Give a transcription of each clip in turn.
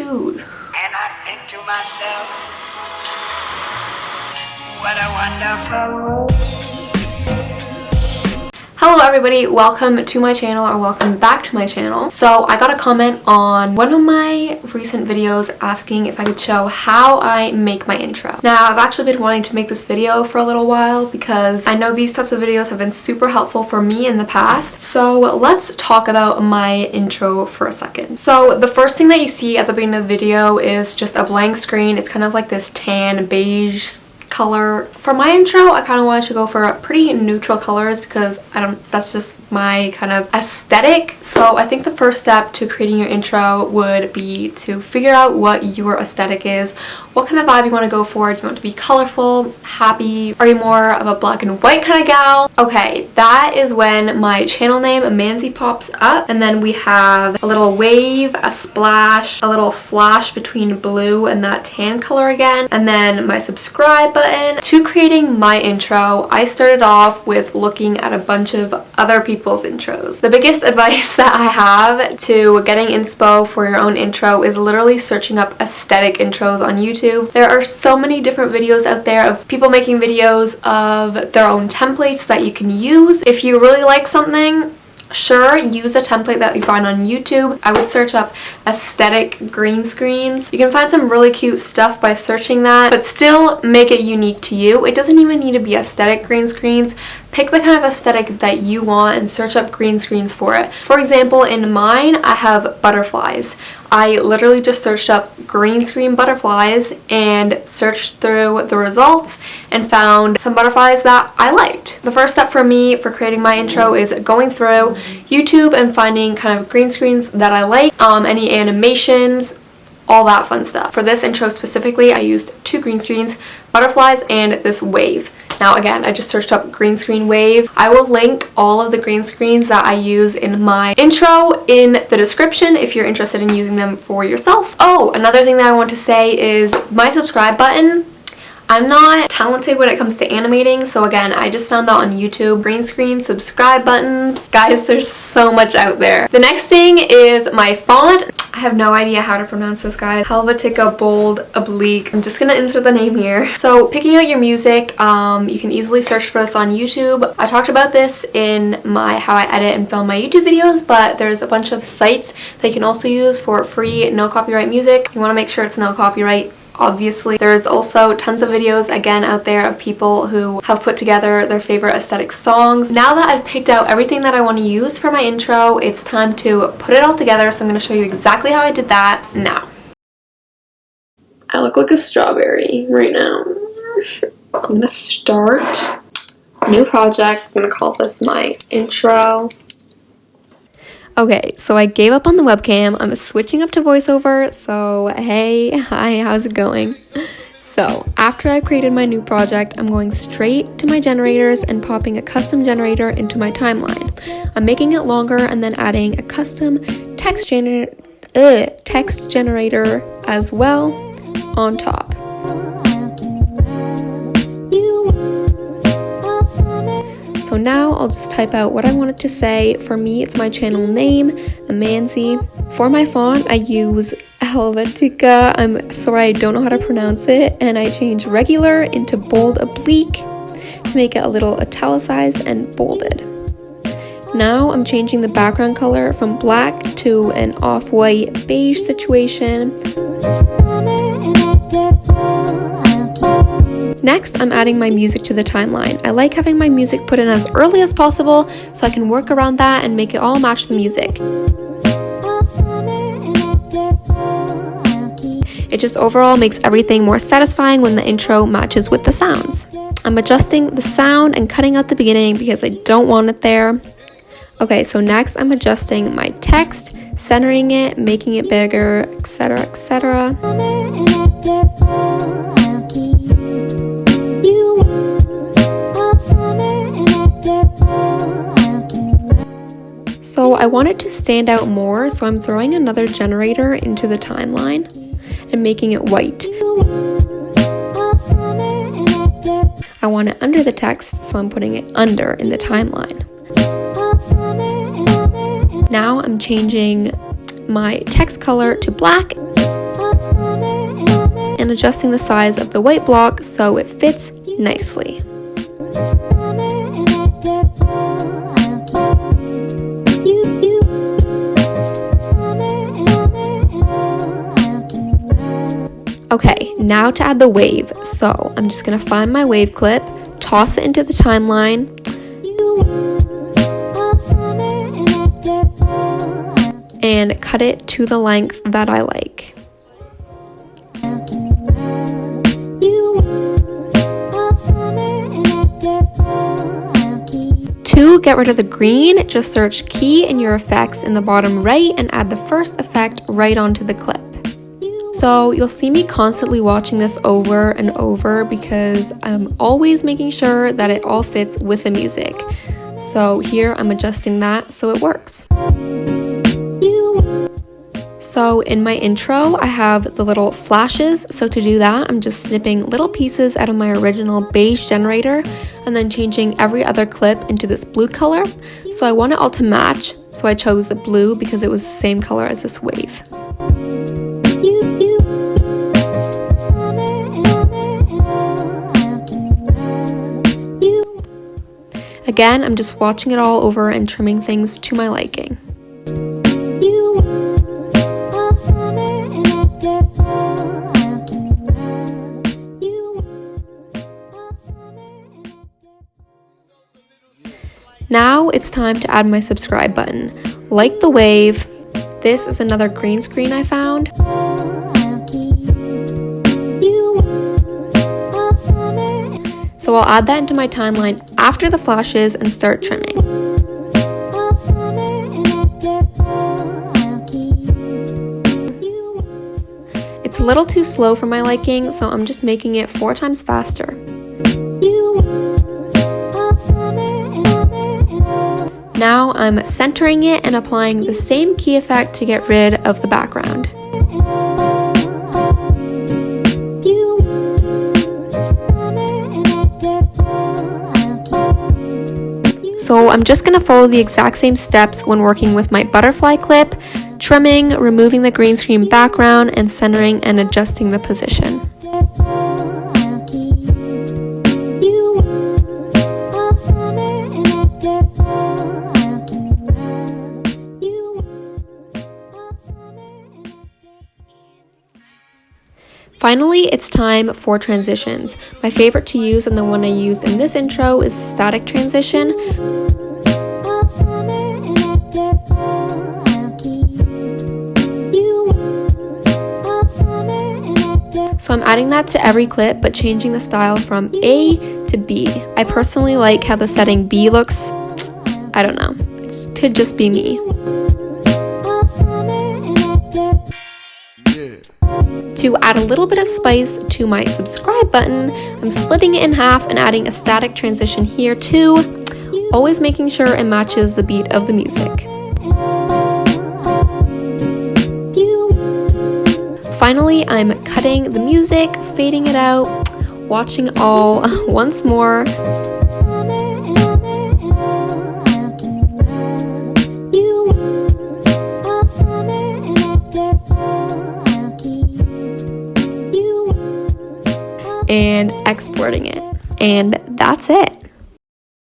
dude. And I think to myself, what a wonderful world. Hello everybody, welcome to my channel, or welcome back to my channel. So I got a comment on one of my recent videos asking if I could show how I make my intro. Now I've actually been wanting to make this video for a little while because I know these types of videos have been super helpful for me in the past. So let's talk about my intro for a second. So the first thing that you see at the beginning of the video is just a blank screen. It's kind of like this tan beige color. For my intro, I kind of wanted to go for pretty neutral colors because that's just my kind of aesthetic. So I think the first step to creating your intro would be to figure out what your aesthetic is. What kind of vibe you want to go for? Do you want to be colorful, happy? Are you more of a black and white kind of gal? Okay, that is when my channel name, Manzi, pops up. And then we have a little wave, a splash, a little flash between blue and that tan color again. And then my subscribe button. To creating my intro, I started off with looking at a bunch of other people's intros. The biggest advice that I have to getting inspo for your own intro is literally searching up aesthetic intros on YouTube. There are so many different videos out there of people making videos of their own templates that you can use. If you really like something, sure, use a template that you find on YouTube. I would search up aesthetic green screens. You can find some really cute stuff by searching that, but still make it unique to you. It doesn't even need to be aesthetic green screens. Pick the kind of aesthetic that you want and search up green screens for it. For example, in mine, I have butterflies. I literally just searched up green screen butterflies and searched through the results and found some butterflies that I liked. The first step for me for creating my intro is going through YouTube and finding kind of green screens that I like, any animations, all that fun stuff. For this intro specifically, I used two green screens, butterflies and this wave. Now again, I just searched up green screen wave. I will link all of the green screens that I use in my intro in the description if you're interested in using them for yourself. Oh, another thing that I want to say is my subscribe button. I'm not talented when it comes to animating, so again, I just found that on YouTube. Green screen subscribe buttons. Guys, there's so much out there. The next thing is my font. I have no idea how to pronounce this, guys. Helvetica Bold Oblique. I'm just gonna insert the name here. So picking out your music, you can easily search for this on YouTube. I talked about this in my how I edit and film my YouTube videos, but there's a bunch of sites that you can also use for free, no copyright music. You wanna make sure it's no copyright. Obviously, there's also tons of videos again out there of people who have put together their favorite aesthetic songs. Now that I've picked out everything that I want to use for my intro, it's time to put it all together, so I'm going to show you exactly how I did that now. I look like a strawberry right now. I'm going to start a new project. I'm going to call this my intro. Okay, so I gave up on the webcam. I'm switching up to voiceover. So hey, hi, how's it going? So after I've created my new project, I'm going straight to my generators and popping a custom generator into my timeline. I'm making it longer and then adding a custom text generator as well on top. So now I'll just type out what I wanted to say. For me, it's my channel name, Manzi. For my font, I use Helvetica. I'm sorry, I don't know how to pronounce it. And I change regular into bold oblique to make it a little italicized and bolded. Now I'm changing the background color from black to an off-white beige situation. Next, I'm adding my music to the timeline. I like having my music put in as early as possible so I can work around that and make it all match the music. It just overall makes everything more satisfying when the intro matches with the sounds. I'm adjusting the sound and cutting out the beginning because I don't want it there. Okay, so next I'm adjusting my text, centering it, making it bigger, etc., etc. So I want it to stand out more, so I'm throwing another generator into the timeline and making it white. I want it under the text, so I'm putting it under in the timeline. Now I'm changing my text color to black and adjusting the size of the white block so it fits nicely. Okay, now to add the wave. So I'm just gonna find my wave clip, toss it into the timeline, and cut it to the length that I like. To get rid of the green, just search key in your effects in the bottom right and add the first effect right onto the clip. So you'll see me constantly watching this over and over because I'm always making sure that it all fits with the music. So here I'm adjusting that so it works. So in my intro, I have the little flashes. So to do that, I'm just snipping little pieces out of my original beige generator and then changing every other clip into this blue color. So I want it all to match. So I chose the blue because it was the same color as this wave. Again, I'm just watching it all over and trimming things to my liking. Now it's time to add my subscribe button. Like the wave, this is another green screen I found. So I'll add that into my timeline after the flashes and start trimming. It's a little too slow for my liking, so I'm just making it 4 times faster. Now I'm centering it and applying the same key effect to get rid of the background. So I'm just going to follow the exact same steps when working with my butterfly clip, trimming, removing the green screen background, and centering and adjusting the position. Finally, it's time for transitions. My favorite to use and the one I use in this intro is the static transition. So I'm adding that to every clip, but changing the style from A to B. I personally like how the setting B looks. I don't know. It could just be me. To add a little bit of spice to my subscribe button, I'm splitting it in half and adding a static transition here too, always making sure it matches the beat of the music. Finally, I'm cutting the music, fading it out, watching all once more. And exporting it, and that's it.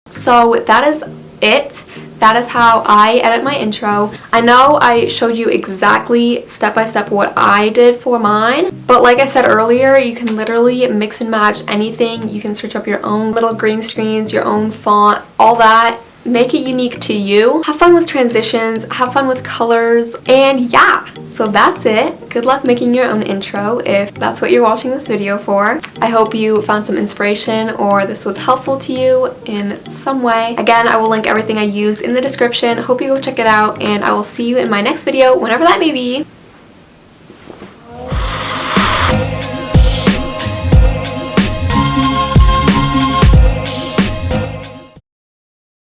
So that is it. That is how I edit my intro. I know I showed you exactly step by step what I did for mine, but like I said earlier, you can literally mix and match anything. You can search up your own little green screens, your own font, all that. Make it unique to you. Have fun with transitions, have fun with colors, and yeah, so that's it. Good luck making your own intro if that's what you're watching this video for. I hope you found some inspiration or this was helpful to you in some way. Again, I will link everything I use in the description. Hope you go check it out, and I will see you in my next video, whenever that may be.